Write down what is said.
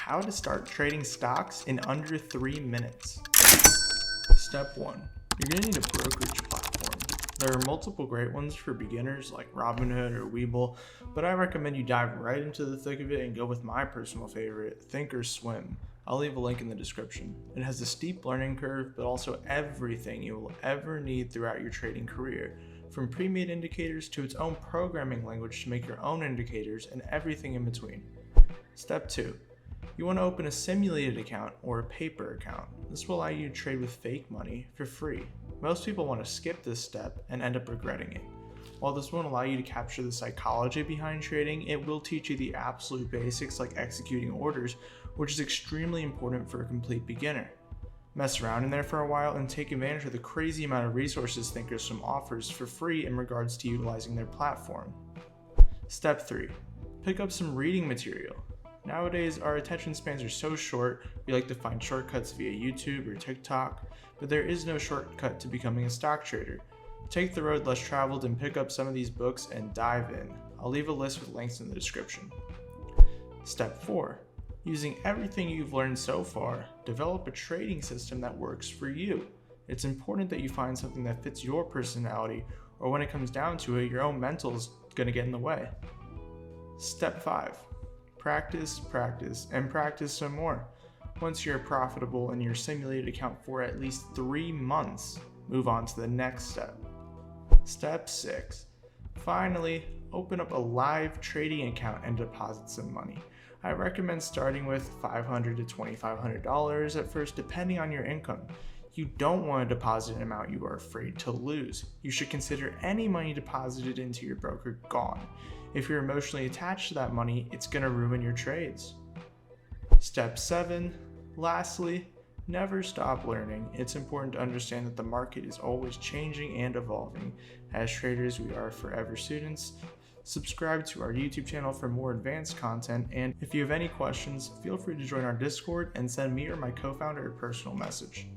How to start trading stocks in under 3 minutes. Step 1. You're going to need a brokerage platform. There are multiple great ones for beginners like Robinhood or Webull, but I recommend you dive right into the thick of it and go with my personal favorite, ThinkorSwim. I'll leave a link in the description. It has a steep learning curve, but also everything you will ever need throughout your trading career, from pre-made indicators to its own programming language to make your own indicators and everything in between. Step 2. You want to open a simulated account or a paper account. This will allow you to trade with fake money for free. Most people want to skip this step and end up regretting it. While this won't allow you to capture the psychology behind trading, it will teach you the absolute basics like executing orders, which is extremely important for a complete beginner. Mess around in there for a while and take advantage of the crazy amount of resources ThinkorSwim offers for free in regards to utilizing their platform. Step 3. Pick up some reading material. Nowadays, our attention spans are so short, we like to find shortcuts via YouTube or TikTok, but there is no shortcut to becoming a stock trader. Take the road less traveled and pick up some of these books and dive in. I'll leave a list with links in the description. Step 4. Using everything you've learned so far, develop a trading system that works for you. It's important that you find something that fits your personality, or when it comes down to it, your own mental is going to get in the way. Step 5. Practice, and practice some more. Once you're profitable in your simulated account for at least 3 months, move on to the next step. Step 6. Finally, open up a live trading account and deposit some money. I recommend starting with $500 to $2,500 at first, depending on your income. You don't want to deposit an amount you are afraid to lose. You should consider any money deposited into your broker gone. If you're emotionally attached to that money, it's going to ruin your trades. Step 7. Lastly, never stop learning. It's important to understand that the market is always changing and evolving. As traders, we are forever students. Subscribe to our YouTube channel for more advanced content, and if you have any questions, feel free to join our Discord and send me or my co-founder a personal message.